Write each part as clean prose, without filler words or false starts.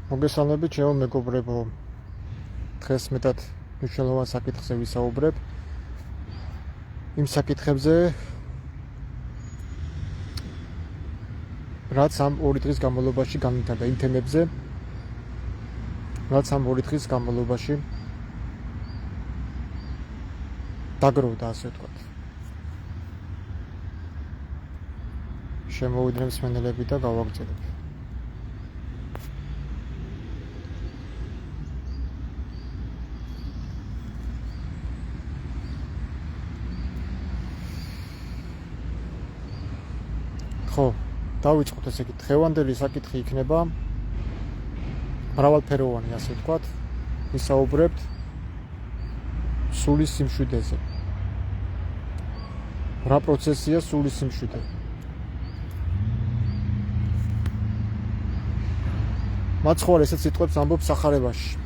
მოგესალმებით, ჩემო მეგობრებო. დღეს მეტად მნიშვნელოვან საკითხზე ვისაუბრებ. იმ საკითხებზე, რაც ამ 2 დღის განმავლობაში განვითარდა, იმ თემებზე, რაც ამ 2 დღის განმავლობაში დაგროვდა, ასე ვთქვათ. შემოვიდნენ მსმენელები და გავაგრძელებ. ხო, დავიწყოთ ესე იგი, დღევანდელი საკითხი იქნება მრავალფეროვანი, ასე ვთქვათ. ვისაუბრებთ სულის სიმშვიდეზე. რა პროცესია სულის სიმშვიდე? მაცხოვარ ესეც სიტყვებს ამბობ სახარებაში.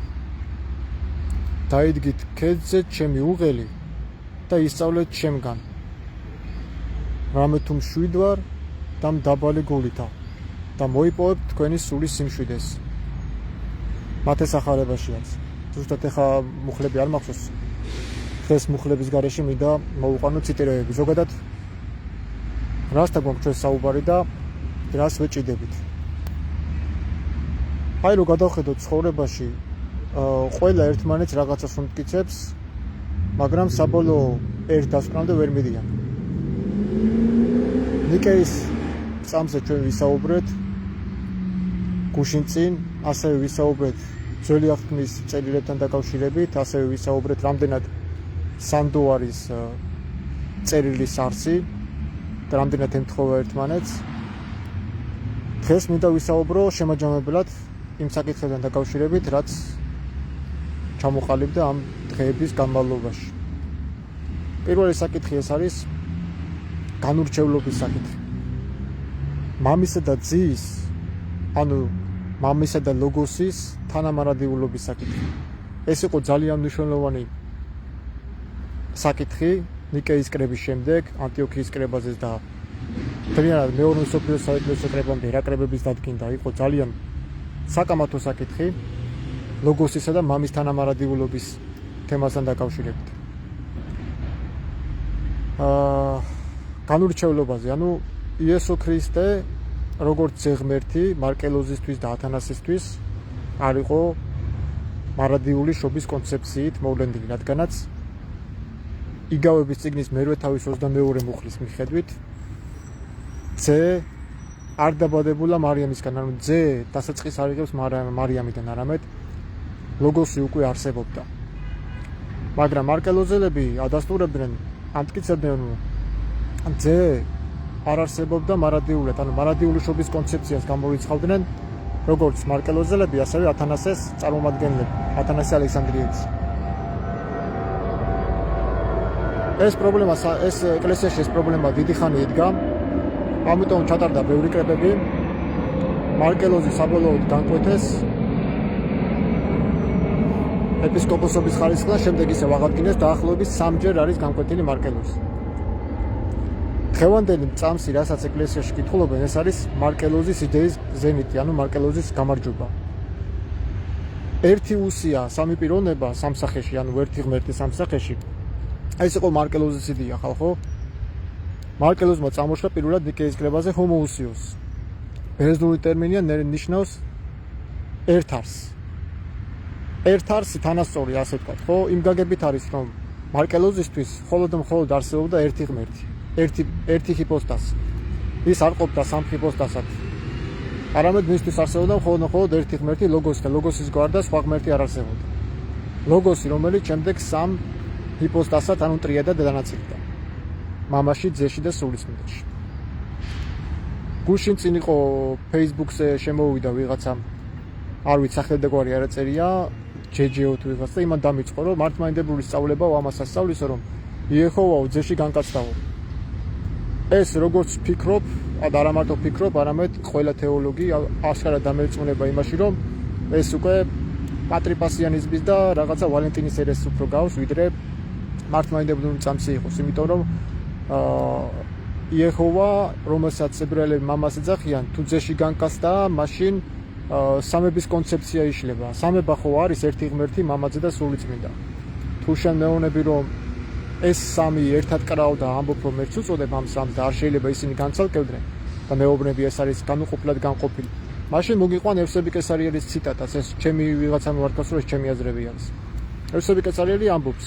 დაიდგით ქედზე ჩემი უღელი და ისწავლეთ ჩემგან. რამე თუ მშვიდ ვარ და მდაბალი გულითა და მოიპოვებთ თქვენი სულის სიმშვიდეს. მათ ესახარებაშიაც. ზუსტად ეხა მუხლები არ მახსოვს. დღეს მუხლების გარეშე მინდა მოვუყანო ციტირებები. ზოგადად რასთან გვაქვს ჩვენ საუბარი და რას ვეჭიდებით. აი რო გადავხედოთ ცხოვრებაში, ყველა ერთმანეთს რაღაცას უმტკიცებს, მაგრამ საბოლოო ერთ დასკვნამდე ვერ მიდიან. ნიკეის წამზე ჩვენ ვისაუბრეთ გუშინ წინ, ასევე ვისაუბრეთ ძველი აღთქმის წერილებთან დაკავშირებით, ასევე ვისაუბრეთ რამდენად სანდო არის წერილის არსი და რამდენად ემთხოვა ერთმანეთს. დღეს მინდა ვისაუბრო შემაჯამებლად იმ საკითხებთან დაკავშირებით, რაც ჩამოყალიბდა ამ დღეების განმავლობაში. პირველი საკითხი ეს არის განურჩევლობის საკითხი. მამისა და ძის, ანუ მამისა და ლოგოსის თანამარადიულობის საკითხი. ეს იყო ძალიან მნიშვნელოვანი საკითხი ნიკეის კრების შემდეგ, ანტიოქიის კრებაზე და მთლიანად მეორე მსოფლიო საეკლესიო კრებამდე რა კრებების დადგინდა, იყო ძალიან საკამათო საკითხი ლოგოსისა და მამის თანამარადიულობის თემასთან დაკავშირებით. განურჩევლობაზე, ანუ იესო ქრისტე როგორც ზეღმერთი მარკელოზისთვის და ათანასისთვის არ იყო მარადიული შობის კონცეფციით მოვლენილი, რადგანაც იგავების წიგნის მერვე თავის 22 მუხლის მიხედვით ძე არ დაბადებულა მარიამისგან, ანუ ძე დასაწყის არ იღებს მარიამიდან, არამედ ლოგოსი უკვე არსებობდა. მაგრამ მარკელოზელები ადასტურებდნენ, ამტკიცებდნენ, რომ ძე არ არსებობდა მარადიულად, ანუ მარადიული შობის კონცეფციას გამორიცხავდნენ როგორც მარკელოზელები, ასევე ათანასეს წარმომადგენლები, ათანასე ალექსანდრიელის. ეს ეკლესიაში ეს პრობლემა დიდი ხანი იდგა, ამიტომ ჩატარდა ბევრი კრებები. მარკელოზი საბოლოოდ განკვეთეს ეპისკოპოსობის ხარისხს და შემდეგ ისევ აღადგინეს, დაახლოებით 3-ჯერ არის განკვეთილი მარკელოზი. დღევანდელი წამსი, რასაც ეკლესიაში კითხულობენ, ეს არის მარკელოზის იდეის ზენიტი, ანუ მარკელოზის გამარჯვება. ერთი უსია, სამი პიროვნება სამსახეში, ანუ ერთი ღმერთი სამსახეში. ეს იყო მარკელოზის იდეა, ხალხო. მარკელოზმა წამოშვა პირველად ნიკეის კრებაზე ჰომოუსიოს. ბერძნული ტერმინია ნიშნავს ერთ არსს. ერთ არსი თანასწორი, ასე ვთქვათ, ხო? იმ გაგებით არის, რომ მარკელოზისთვის მხოლოდ არსებობდა ერთი ღმერთი. ერთი ჰიპოსტასი. ის არ ყოფდა სამ ჰიპოსტასად. არამედ მისთვის არსებობდა მხოლოდ ერთი ღმერთი ლოგოსი და ლოგოსის გარდა სხვა ღმერთი არ არსებობდა. ლოგოსი, რომელიც შემდეგ სამ ჰიპოსტასად, ანუ ტრიადად დანაწილდა. მამაში, ძეში და სულისმცემლში. გუშინ წინ იყო Facebook-ზე შემოვიდა ვიღაცა, არ ვიცი სახელდაგვარი არ აწერია, ჯეჯეო თუ ვიღაცა და იმან დამიწყო, რომ მართლმადიდებლური სწავლება ამას ასწავლისო, რომ იეჰოვაო ძეში განკაცდაო. ეს როგორც ფიქრობ, არა მარტო ფიქრობ, არამედ ყველა თეოლოგი ასკარად დამერწმუნება იმაში, რომ ეს უკვე პატრიპასიანიზმის და რაღაცა ვალენტინის ერესს უფრო გავს, ვიდრე მართლმადიდებლური წამსი იყოს, იმიტომ რომ იეჰოვა, რომელსაც ებრაელები მამას ეძახიან, თუ ძეში განკაცდა, მაშინ სამების კონცეფცია იშლება. სამება ხო არის ერთი ღმერთი, მამაძე და სულიწმინდა. თუ შენ მეუბნები რომ ეს სამი ერთად კრავ და ამბობ რომ ერთს უწოდებ ამ სამს და არ შეიძლება ისინი განცალკევდნენ და მეუბნები ეს არის განუყოფლად განყოფილი. მაშინ მოგიყვან ევსები კესარიელის ციტატაც, ეს ჩემი ვიღაცა მოარქავს რომ ეს ჩემი აზრები არის. ევსები კესარიელი ამბობს,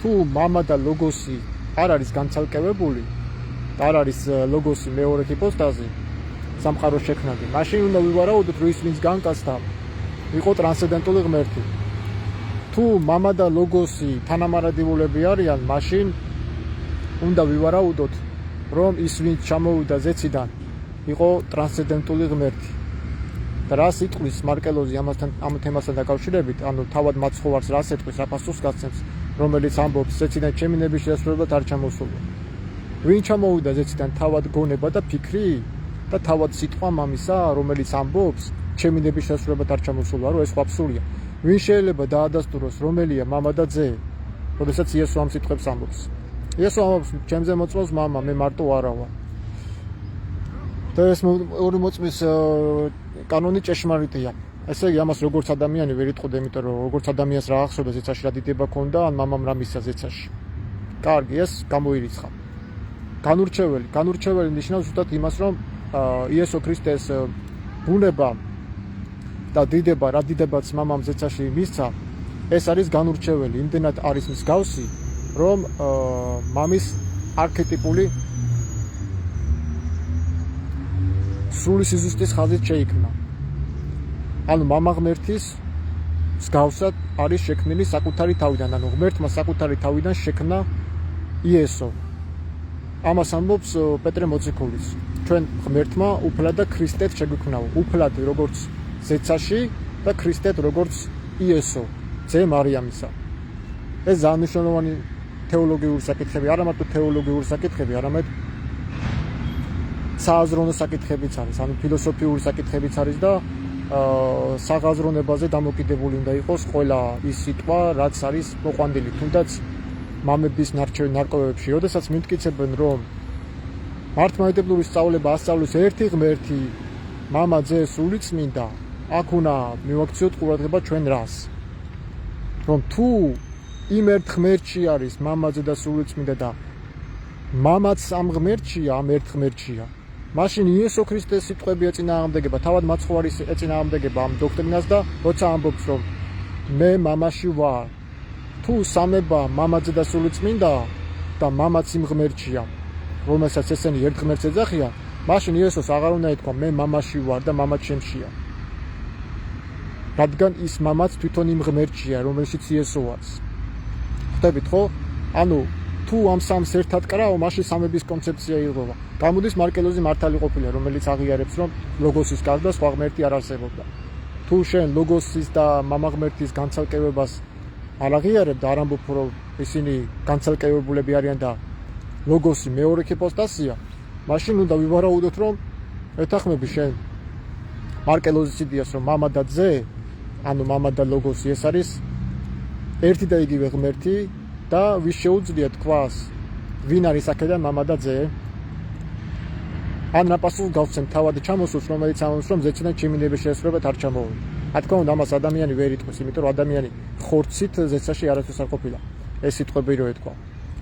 თუ მამა და ლოგოსი არ არის განცალკევებული და არ არის ლოგოსი მეორე ჰიპოსტაზი სამყაროს შექმნაზე, მაშინ უნდა ვივარაუდოთ რომ ის ვინც განკაცდა იყო ტრანსცენდენტული ღმერთი. თუ მამა და ლოგოსი თანამარადებულები არიან, მაშინ უნდა ვივარაუდოთ რომ ის ვინც ჩამოვიდა ზეციდან იყო ტრანსცენდენტული ღმერთი. და რას იტყვის მარკელოზი ამ თემასთან დაკავშირებით, ანუ თავად მაცხოვარს რას ეტყვის, რა პასუხს გასცემს, რომელიც ამბობს ზეციდან ჩემი ნების შესრულებად არ ჩამოსულა. ვინ ჩამოვიდა ზეციდან, თავად გონება და ფიქრი და თავად სიტყვა მამისა, რომელიც ამბობს ჩემი ნების შესრულებად არ ჩამოსულა, რომ ეს აბსურდია. ვინ შეიძლება დაადასტუროს რომელია მამა და ძე, როდესაც იესო ამ სიტყვებს ამბობს. იესო ამბობს ჩემზე მოწმობს მამა, მე მარტო არა ვარ. და ეს ორი მოწმის კანონი ჭეშმარიტია. ესე იგი ამას როგორც ადამიანი ვერ იტყოდა, იმიტომ რომ როგორც ადამიანს რა ახსოვდა ზეცაში რა დიდება ქონდა, ან მამამ რა მისცა ზეცაში. კარგი, ეს გამოირიცხა. განურჩეველი ნიშნავს ზუსტად იმას, რომ იესო ქრისტეს ბუნება და დიდება, რა დიდებაც მამამ ზეცაში მისცა, ეს არის განურჩეველი, იმდენად არის მსგავსი, რომ მამის არქეტიპული სრული სიზუსტის ხაზით შეიქმნა. ანუ მამა ღმერთის მსგავსად არის შექმნილი საკუთარი თავიდან, ანუ ღმერთმა საკუთარი თავიდან შექმნა იესო. ამას ამბობს პეტრე მოციქულის. ჩვენ ღმერთმა უფლად და ქრისტედ შეგვიქმნაო, უფლად როგორც ზეცაში და ქრისტედ როგორც იესო, ძე მარიამისა. ეს ძალიან მნიშვნელოვანი თეოლოგიური საკითხები, არა მარტო თეოლოგიური საკითხები, არამედ სააზროვნო საკითხებიც არის, ანუ ფილოსოფიური საკითხებიც არის და საღაზრონებაზე დამოკიდებული უნდა იყოს ყველა ის სიტყვა, რაც არის მოყვანილი, თუნდაც მამების ნარკვევებში, როდესაც მიმტკიცებენ, რომ მართლმადიდებლური სწავლება ასწავლის ერთი ღმერთი, მამა, ძე, სულიწმინდა, აქ უნდა მივაქციოთ ყურადღება ჩვენ რას? რომ თუ იმ ერთ ღმერთში არის მამა, ძე და სულიწმინდა და მამაც ამ ღმერთშია, ამ ერთ ღმერთშია, მაშინ იესო ქრისტეს სიტყვები ეწინააღმდეგება, თავად მაცხოვარი ეწინააღმდეგება ამ დოქტრინას და როცა ამბობს, რომ მე მამაში ვარ, თუ სამება მამაძე და სულიწმინდა და მამაც იმ ღმერთშია, რომელსაც ესენი ერთ ღმერთს ეძახიან, მაშინ იესოს აღარ უნდა ეთქვა მე მამაში ვარ და მამაც შემშია. რადგან ის მამაც თვითონ იმ ღმერთშია, რომელშიც იესო არის. ხვდებით ხო? ანუ თუ ამ სამს ერთად კრავ, მაშინ სამების კონცეფცია იღება. გამოდის მარკელოზი მართალი ყოფილა, რომელიც აღიარებს, რომ ლოგოსის გარდა სხვა ღმერთი არ არსებობდა. თუ შენ ლოგოსის და მამა ღმერთის განცალკევებას არ აღიარებ და არ ამბობ, რომ ისინი განცალკევებულები არიან და ლოგოსი მეორე ჰიპოსტაზია, მაშინ უნდა ვივარაუდოთ, რომ ეთანხმები შენ მარკელოზის იდეას, რომ მამა და ძე, ანუ მამა და ლოგოსი ეს არის ერთი და იგივე ღმერთი და ვის შეუძლია თქვას, ვინ არის აქედან მამა და ძე? ან რა პასუხს გავცემ თავად ჩამოსულს, რომელიც ამბობს, რომ ზეციდან ჩემი ნების შესრულებად არ ჩამოვიდა. რა თქმა უნდა, ამას ადამიანი ვერ იტყვის, იმიტომ რომ ადამიანი ხორცით ზეცაში არასდროს არ ყოფილა. ეს სიტყვები რო ეთქვა.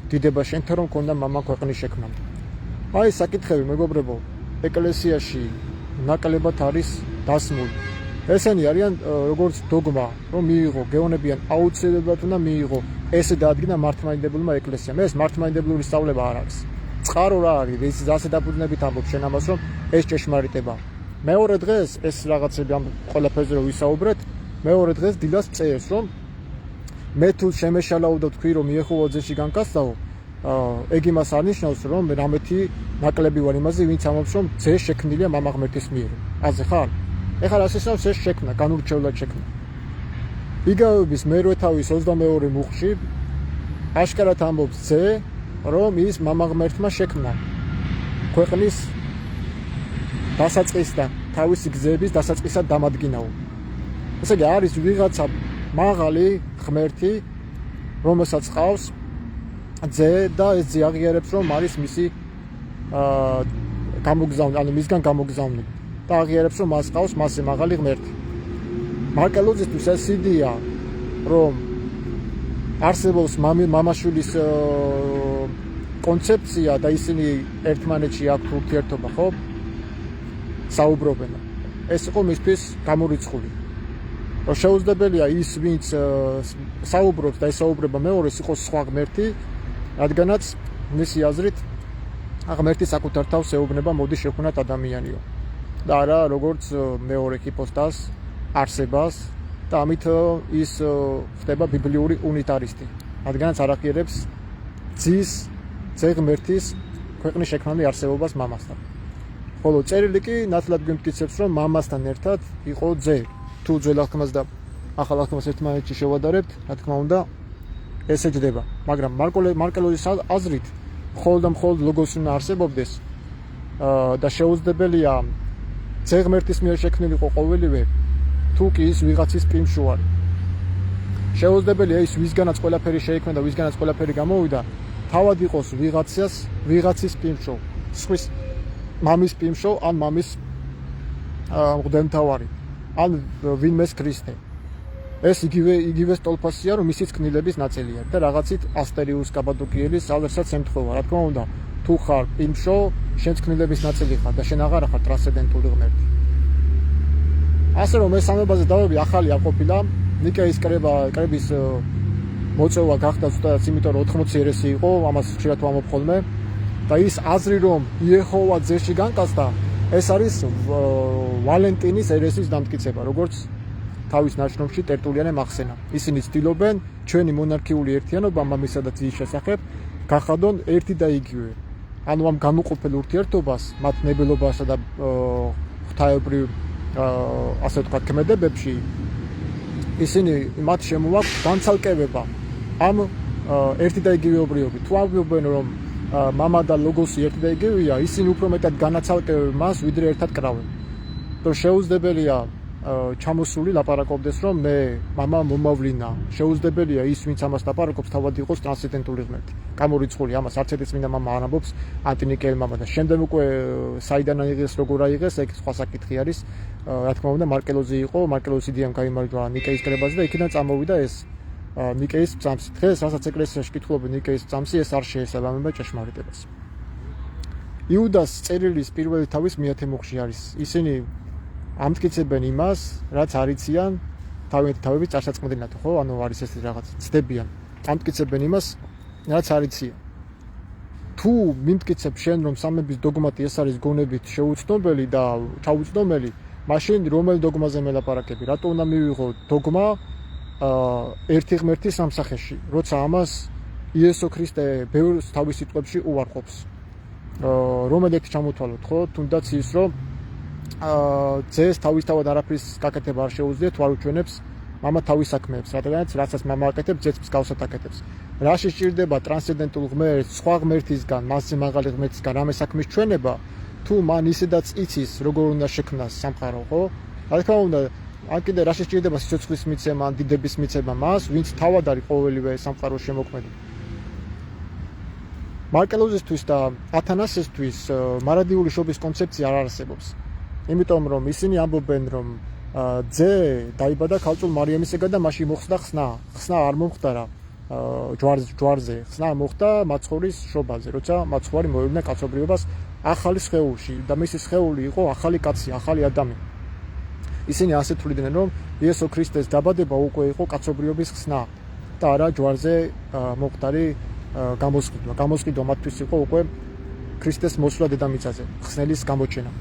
დიდება შენთან რომ მქონდა მამა ქვეყნის შექმნამდე. აი საკითხები, მეგობრებო, ეკლესიაში ნაკლებად არის დასმული. ესენი არიან როგორც დოგმა, რომ მიიღო გეონებიან აუცილებლად უნდა მიიღო ეს დაადგინა მართლმადიდებელმა ეკლესიამ. ეს მართლმადიდებლური სწავლება არ არის. წყარო რა არის, ის ასე დაფუძნებით ამბობს შენ ამას, რომ ეს ჭეშმარიტება. მეორე დღეს ეს რაღაცები ამ ყველაფერზე რო ვისაუბრეთ, მეორე დღეს დილას წერს, რომ მე თუ შემეშალაო და თქვი, რომ მიეხოვა ძეში განკაცდაო, ეგ იმას არ ნიშნავს, რომ რამეთი ნაკლები ვარ იმაზე, ვინც ამბობს, რომ ძე შექმნილია მამა ღმერთის მიერ. აზე ხარ? ეხლა რას ისნავს ეს შექმნა, განურჩევლად შექმნა. იგავების მერვე თავის 22 მუხში აშკარად ამბობს ძე, რომ ის მამა ღმერთმა შექმნა ქვეყნის დასაწყისთან, თავისი გზების დასაწყისად დამადგინაო. ესე იგი არის ვიღაცა მაღალი ღმერთი, რომელსაც ყავს ძე და ეს ძე აღიარებს, რომ არის მისი გამოგზავნილი, ანუ მისგან გამოგზავნილი. და აღიარებს, რომ მას ყავს მასზე მაღალი ღმერთი. მარკელოზისთვის ეს იდეა, რომ არსებობს მამაშვილის კონცეფცია და ისინი ერთმანეთში აქვთ ურთიერთობა, ხო? საუბრობენ. ეს იყო მისთვის გამორიცხული. რომ შეუძლებელია ის, ვინც საუბრობს და ესაუბრება მეორეს, იყოს სხვა ღმერთი, რადგანაც მისი აზრით ღმერთი საკუთარ თავს ეუბნება, მოდი შევქმნათ ადამიანიო. და არა როგორც მეორე ჰიპოსტას არსებას და ამით ის ხდება ბიბლიური უნიტარისტი. რადგანაც არ აღიარებს ძის ძე ღმერთის ქვეყნის შექმნელი არსებობას მამასთან. ხოლო წერილი კი ნათლად გვიმტკიცებს, რომ მამასთან ერთად იყო ძე. თუ ძველ აღთქმას და ახალ აღთქმას ერთმანეთში შევადარებთ, რა თქმა უნდა, ესე ჯდება. მაგრამ მარკელოზის აზრით მხოლოდ და მხოლოდ ლოგოსი უნდა არსებობდეს და შეუძლებელია ძე ღმერთის მიერ შექმნილიყო ყოველივე, თუ კი ის ვიღაცის პიმშუარი. შეუძლებელია ის ვისგანაც ყველაფერი შეიქმნა და ვისგანაც ყველაფერი გამოვიდა, თავად იყოს ვიღაცის პიმშო, სხვის მამის პიმშო ან მამის მღვდელმთავარი, ან ვინმეს ქრისტე. ეს იგივე სტოლფასია, რომ ისიც კნილების ნაწილია და რაღაცით ასტერიუს კაპადოკიელის ალერსაც ემთხვევა. რა თქმა უნდა, თუ ხარ პიმშო, შენც კნილების ნაწილი ხარ და შენ აღარ ხარ ტრანსცენდენტული ღმერთი. ასე რომ ეს ამბაზე დავები ახალი არ ყოფილა, ნიკეის კრების მოწევა გახდა ზუსტად იმიტომ, რომ 80 ერესი იყო, ამას ხშირად ვამბობ ხოლმე და ის აზრი, რომ იეჰოვა ძეში განკაცდა, ეს არის ვალენტინის ერესის დამტკიცება, როგორც თავის ნაშრომში ტერტულიანემ ახსენა. ისინი ცდილობენ ჩვენი მონარქიული ერთიანობა მამისა და ძის შესახებ გახადონ ერთი და იგივე. ანუ ამ განუყოფელ ურთიერთობას მათ ნებელობასა და ღვთაებრივ ასე ვთქვათ ქმედებებში ისინი მათ შემოაქვთ განცალკევება ამ ერთი და იგივეობრიობით. თუ ამბობენ, რომ მამა და ლოგოსი ერთი და იგივეა, ისინი უფრო მეტად განაცალკევებენ მას, ვიდრე ერთად კრავენ. რომ შეუძლებელია ჩამოსული ლაპარაკობდეს, რომ მე მამა მომავლინა. შეუძლებელია ის, ვინც ამას ლაპარაკობს, თავად იყოს ტრანსცენდენტული ღმერთი. გამორიცხული ამას არც ერთი წმინდა მამა არ ამბობს, ანტინიკელი მამა და შემდეგ უკვე საიდან აიღეს, როგორ აიღეს, ეგ სხვა საკითხი არის. რა თქმა უნდა, მარკელოზის იდეამ გაიმარჯვა ნიკეის კრებაზე და იქიდან წამოვიდა ეს ნიკეის წამსი. დღეს რასაც ეკლესიაში კითხულობენ ნიკეის წამსი, ეს არ შეესაბამება ჭეშმარიტებას. იუდას წერილის პირველი თავის მეათე მუხლში არის. ისინი ამტკიცებენ იმას, რაც არიციან თავებით წარსაწმიდნად, ხო? ანუ არის ეს რაღაც ცდებიან. ამტკიცებენ იმას, რაც არიციან. თუ მიმტკიცებ შენ, რომ სამების დოგმატი ეს არის გონებით შეუცნობელი და ჩაუცნობელი, მაშინ რომელ დოგმაზე მელაპარაკები? რატო უნდა მივიღო დოგმა ერთი ღმერთის სამსახეში, როცა ამას იესო ქრისტე ბევრ თავის სიტყვებში უარყოფს. რომელეთი ჩამოთვალოთ, ხო? თუნდაც ის, რომ ძეს თავისთავად არაფრის გაკეთება არ შეუძლია, თუ არ უჩვენებს მამა თავის საქმეებს, რასაც მამა აკეთებს, ძეც მსგავსად აკეთებს. რაში სჭირდება ტრანსცენდენტულ ღმერთს, სხვა ღმერთისგან, მასზე მაღალი ღმერთისგან რამე საქმის ჩვენება, თუ მან ისედაც იცის, როგორ უნდა შექმნას სამყარო, ხო? რა თქმა უნდა, ან კიდე რაში სჭირდება სიცოცხლის მიცემა, ან დიდების მიცემა მას, ვინც თავად არის ყოველივე სამყაროს შემოქმედი. მარკელოზისთვის და ათანასესთვის მარადიული შობის კონცეფცია არ არსებობს. იმიტომ რომ ისინი ამბობენ, რომ ძე დაიბადა ქალწულ მარიამისგან და მაშინ მოხდა ხსნა. ხსნა არ მომხდარა ჯვარზე, ხსნა მოხდა მაცხოვრის შობაზე, როცა მაცხოვარი მოევლინა კაცობრიობას ახალი სხეულში და მისი სხეული იყო ახალი კაცი, ახალი ადამი. ისინი ასე თვლიდნენ, რომ იესო ქრისტეს დაბადება უკვე იყო კაცობრიობის ხსნა და არა ჯვარზე მომხდარი გამოსყიდვა. გამოსყიდვა მათთვის იყო უკვე ქრისტეს მოსვლა დედამიწაზე, ხსნელის გამოჩენა.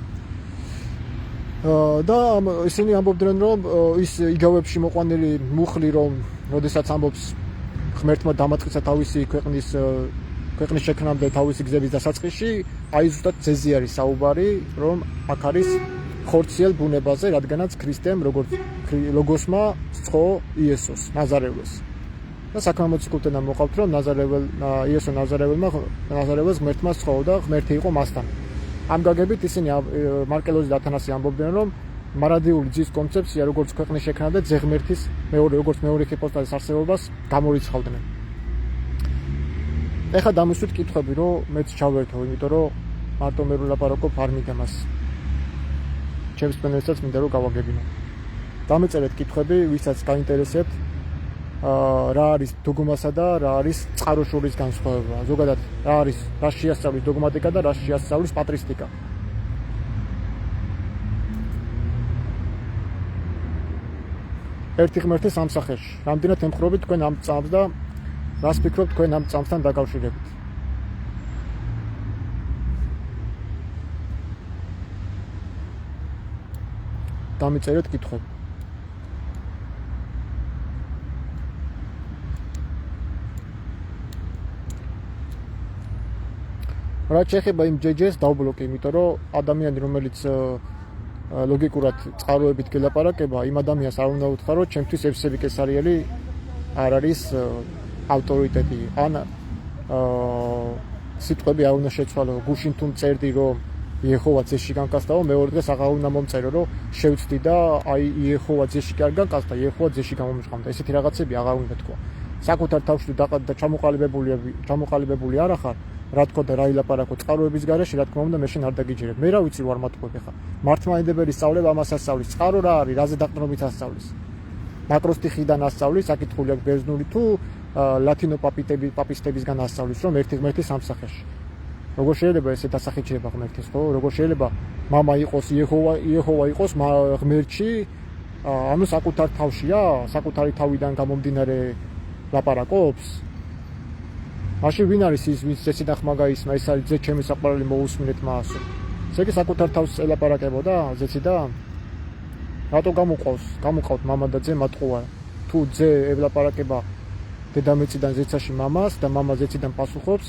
და ისინი ამბობდნენ, რომ ის იგავებში მოყვანილი მუხლი, რომ როდესაც ამბობს ღმერთმა დამატკიცა თავისი ქვეყნის შექმნამდე თავისი გზების დასაწყისში, აი ზუსტად ძეზე არის საუბარი, რომ აქ არის ხორციელ ბუნებაზე, რადგანაც ქრისტემ როგორც ლოგოსმა სწყო იესოს, ნაზარეველს. და საქმე მოციქულთანა მოყავთ, რომ იესო ნაზარეველს ღმერთმა სწყო და ღმერთი იყო მასთან. ამ გაგებით ისინი მარკელოზი და ათანასე ამბობდნენ, რომ მარადიული ძის კონცეფცია, როგორც ქვეყნის შექმნა და ძე ღმერთის როგორც მეორე ჰიპოსტაზის არსებობას გამორიცხავდნენ. ეხლა დამისვით კითხვები, რომ მეც ჩავერთო, იმიტომ რომ მარტო მე ვლაპარაკობ არ მიგამას. ჩემს მენეჯერსაც მინდა რომ გავაგებინო. დამეწერეთ კითხვები, ვისაც გაინტერესებთ, რა არის დოგმასა და რა არის წყაროშორის განსხვავება. ზოგადად, რა შეასწავლის დოგმატიკა და რა შეასწავლის პატრისტიკა. ერთი ღმერთი სამსახეში. რამდენად ემხრობთ თქვენ ამ წამს და რას ფიქრობთ თქვენ ამ წამსთან დაკავშირებით? დამეწერეთ კითხვები. რა შეიძლება იმ ჯეჯეს დავბლოკე, იმიტომ რომ ადამიანი რომელიც ლოგიკურად წყაროებით გელაპარაკება, იმ ადამიანს არ უნდა უთხრა, რომ ჩემთვის ევსები კესარიელი არ არის ავტორიტეტი. ან სიტყვები არ უნდა შეცვალო. გუშინ თუ წერდი, რომ იეჰოვა ძეში განკაცდაო, მეორე დღეს აღარ უნდა მომწერო, რომ შევცდი და აი იეჰოვა ძეში კი არ განკაცდა, იეჰოვა ძეში გამომჟღავდა. ესეთი რაღაცები აღარ უნდა თქვა. საკუთარ თავში და ჩამოყალიბებული არ ახარ. რა თქმა უნდა, რა ილაპარაკო წყაროების გარეშე, რა თქმა უნდა, მე შენ არ დაგიჯერებ. მე რა ვიცი რომ არ მათქვები ხა. მართლმადიდებელი სწავლება ამას ასწავლის. წყარო რა არის, რაზე დაყრდნობით ასწავლის. მაკროსტიხიდან ასწავლის, საკითხული აქვს ბერძნული თუ ლათინო პაპისტებისგან ასწავლის, რომ ერთი ღმერთი სამსახეში. როგორ შეიძლება ესე დასახიჩება ღმერთის, ხო? როგორ შეიძლება მამა იყოს იეჰოვა იყოს ღმერთში, ანუ საკუთარ თავშია, საკუთარი თავიდან გამომდინარე ლაპარაკობს? მაშინ ვინ არის ის, ვინც წესი და ხმა გაისმა, ეს არის ძე ჩემი საყვარელი მოусმინეთ მასო. ესე იგი საკუთარ თავს ელაპარაკებოდა ძეციდან? რატო გამოყავთ მამა და ძე მატყუარა? თუ ძე ელაპარაკება დედამიწიდან ზეცაში მამას და მამა ზეციდან პასუხობს,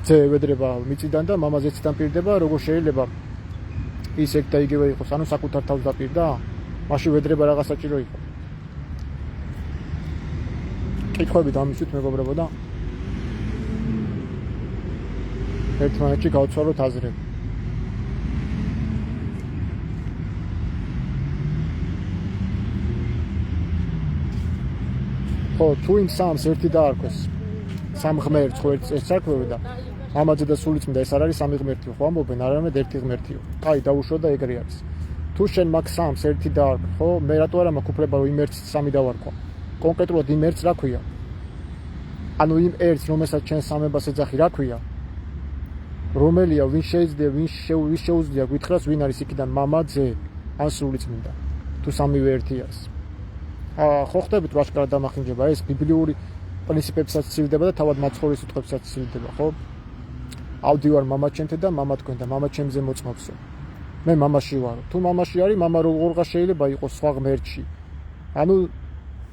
ძე ევედრება მიწიდან და მამა ზეციდან პირდება, როგორ შეიძლება ის ეგ და იგივე იყოს, ანუ საკუთარ თავს დაპირდა? მაშინ ვედრება რაღაც საჭირო იყო. კითხვები დამისვით მეგობრებო და ერთმანეთში გავცვალოთ აზრები. ხო, თუ იმ სამს ერთი დაარქვეს, სამ ღმერთს ხო ერთ საქმეო და მამაძე და სულიწმიდა ეს არ არის სამი ღმერთიო, ხო ამბობენ, არამედ ერთი ღმერთიო. კაი, დაუშვა და ეგრე არის. თუ შენ მაგ სამს ერთი დაარქვე, ხო, მე რატო არა მაქვს უფლება რომ იმ ერთს სამი დავარქვა? კონკრეტულად იმ ერთს რა ქვია? ანუ იმ ერთს, რომელსაც ჩვენ სამებას ეძახი, რა ქვია? რომელია, ვინ შეუძლია გითხრას, ვინ არის იქიდან მამა, ძე, ან სულიწმინდა, თუ სამივე ერთი არის. ხო ხდებით რა შეკარა დამახინჯება ეს ბიბლიური პრინციპებსაც ცილდება და თავად მაცხოვრის სიტყვებსაც ცილდება, ხო? ავდივარ მამაჩემთან და მამა თქვენ და მამა ჩემზე მოწმობსო. მე მამაში ვარო. თუ მამაში არის, მამა როგორღა შეიძლება იყოს სხვა ღმერთში. ანუ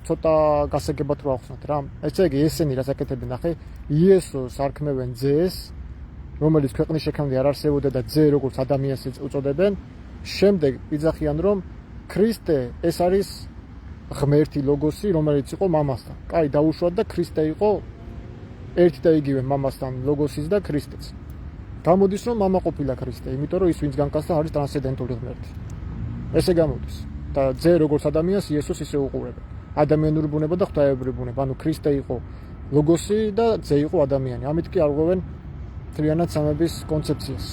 ცოტა გასაგებად რო ახსნათ რა. ესე იგი ესენი რაც აკეთებენ, ნახე, იესოს არქმევენ ძეს, რომელიც ქვეყნის შექმნამდე არ არსებობდა და ძე როგორც ადამიანს უწოდებენ, შემდეგ იძახიან რომ ქრისტე ეს არის ღმერთი ლოგოსი, რომელიც იყო მამასთან. კაი, დაუშვათ და ქრისტე იყო ერთი და იგივე მამასთან, ლოგოსის და ქრისტეს. გამოდის რომ მამა ყოფილა ქრისტე, იმიტომ რომ ის ვინც განკაცდა არის ტრანსცენდენტული ღმერთი. ესე გამოდის. და ძე როგორც ადამიანს იესოს ისე უყურებენ. ადამიანური ბუნება და ღვთაებრივი ბუნება. ანუ ქრისტე იყო ლოგოსი და ძე იყო ადამიანი. ამით კი არღვევენ მთლიანად სამების კონცეფციას.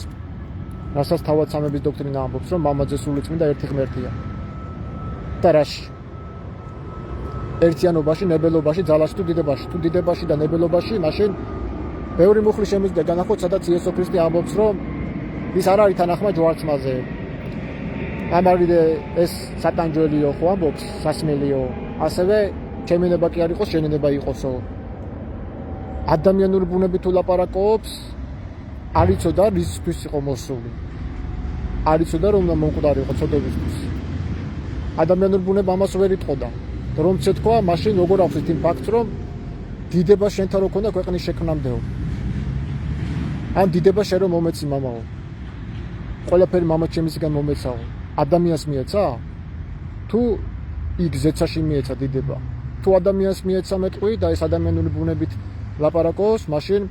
რასაც თავად სამების დოქტრინა ამბობს, რომ მამაძე სულიწმინდა ერთი ღმერთია. და რაში? ერთიანობაში, ნებელობაში, ძალაში თუ დიდებაში. თუ დიდებაში და ნებელობაში, მაშინ ბევრი მუხლი შემიძლია განახოთ, სადაც იესო ქრისტე ამბობს, რომ ის არ არის თანახმა ჯვარცმაზე. ამავე ეს სატანჯველიო ხო ამბობს, სასმელიო. ასევე ჩემი ნება კი არ იყოს, შენი ნება იყოსო. ადამიანური ბუნებით თუ ლაპარაკობს, არ იცოდა რისთვის იყო მოსული. არ იცოდა რომ უნდა მომკვდარიყო ცოდებისთვის. ადამიანური ბუნება ამას ვერ იტყოდა. რომ ცეთქვა, მაშინ როგორ ახსით იმ ფაქტს, რომ დიდება შენთან რო ქონდა ქვეყნის შექმნამდეო. ან დიდება შენ რომ მომეცი მამაო. ყველაფერი მამა ჩემისგან მომეცაო. ადამიანს მიეცა? თუ იქ ზეცაში მიეცა დიდება. თუ ადამიანს მიეცა მეტყვი და ეს ადამიანური ბუნებით ლაპარაკობს, მაშინ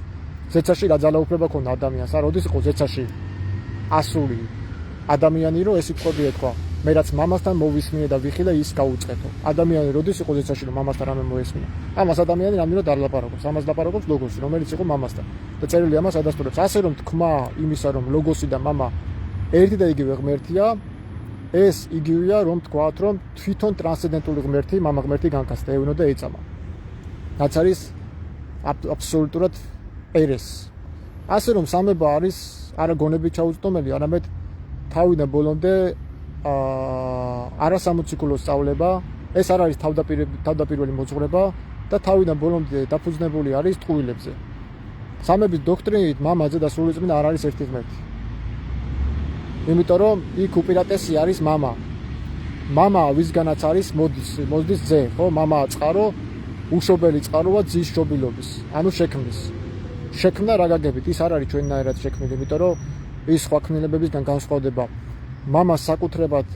ზეცაში რა ძალაუფლება ქონდა ადამიანს? არ როდის იყო ზეცაში ასული ადამიანი რომ ეს სიტყვები ეთქვა. მე რაც მამასთან მოვისმინე და ვიხილე ის გაუწყეთო. ადამიანი როდის იყო ზეცაში რომ მამასთან რამე მოესმინა? ამას ადამიანი რამდენად არ ლაპარაკობს. ამას ლაპარაკობს ლოგოსი, რომელიც იყო მამასთან. და წერილი ამას ადასტურებს. ასე რომ თქმა იმისა რომ ლოგოსი და მამა ერთი და იგივე ღმერთია, ეს იგივეა, რომ თქვათ, რომ თვითონ ტრანსცენდენტული ღმერთი, მამა ღმერთი განკაცდა, ევნო და ეწამა. რაც არის აბსოლუტურად ერესი. ასე რომ სამება არის არა გონებით ჩაუწვდომელი, არამედ თავიდან ბოლომდე არასამოციქულო სწავლება, ეს არ არის თავდაპირველი მოძღვრება და თავიდან ბოლომდე დაფუძნებული არის ტყუილებზე. სამების დოქტრინით მამაძე და სრულიწმინდა არ არის ერთი ღმერთი. იმიტომ რომ იქ უპირატესი არის მამა. მამა ვისგანაც არის მოდის ძე, ხო? მამაა წყარო, უშობელი წყაროა ძის შობილობის, ანუ შექმნის. შექმნა რა გაგებით, ის არ არის ჩვენნაირად შექმნილი, იმიტომ რომ ის სხვა ქმნილებებისგან განსხვავდება. მამას საკუთრებად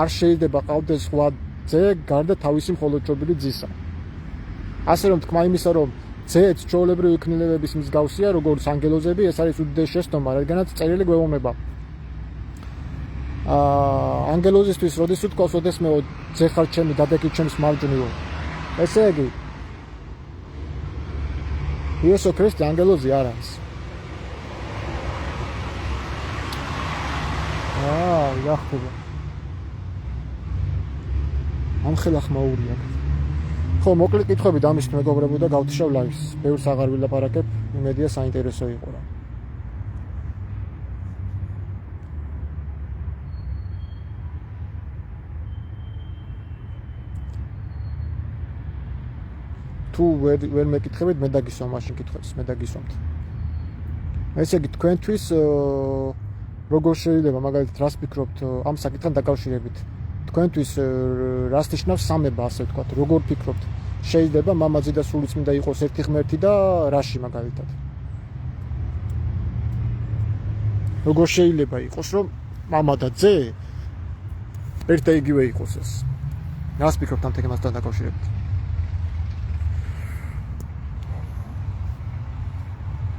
არ შეიძლება ყავდეს სხვა ძე გარდა თავისი მხოლოდშობილი ძისა. ასე რომ თქმა იმისა, რომ ძეც ჩვეულებრივი ქმნილებების მსგავსია, როგორც ანგელოზები, ეს არის უდიდესი შეცდომა, რადგანაც წერილი გვეუბნება. ანგელოზისთვის როდის უთქვას, ოდესმეო ძე ხარ ჩემი, დადეკით ჩემს მარჯვნივ. ესე იგი იესო ქრისტე ანგელოზი არ არის. იახტება. ამხელა ხმაურია. ხო, მოკლედ კითხვები დამისთ მეგობრებო და გავთიშავ ლაივს. ბევრს აღარ ვილაპარაკებ, იმედია საინტერესო იყო რა. თუ ვერ მეკითხებით, მე დაგისვამ მაშინ კითხვებს, მე დაგისვამთ. ესე იგი თქვენთვის როგორ შეიძლება მაგალითად რას ფიქრობთ ამ საკითხთან დაკავშირებით? თქვენთვის რას ნიშნავს სამება, ასე ვთქვათ, როგორ ფიქრობთ? შეიძლება მამაძე და სულიწმინდა იყოს ერთი ღმერთი და რაში მაგალითად? როგორ შეიძლება იყოს, რომ მამა და ძე ერთ და იგივე იყოს ეს? რას ფიქრობთ ამ თემასთან დაკავშირებით?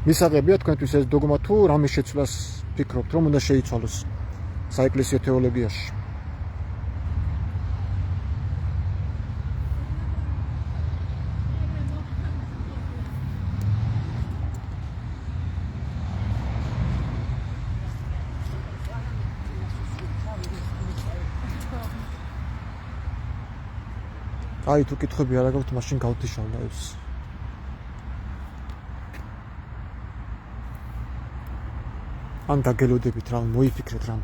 მისაღებია თქვენთვის ეს დოგმა თუ რამის შეცვლას ფიქრობთ, რომ უნდა შეიცვალოს საეკლესიო თეოლოგიაში? აი თუ კითხვები არ გაქვთ, მაშინ გავთიშავ ლაივს. ან დაგელოდებით რა, მოიფიქრეთ რა.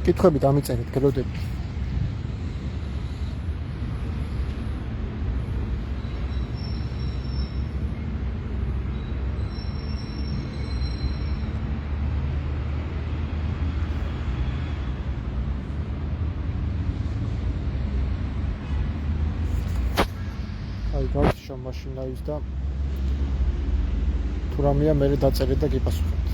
კითხვები დამიწერეთ, გელოდებით. აი, გავთიშავ მაშინ ლაივს და თუ რამეა მე დაწერეთ და გიპასუხებ.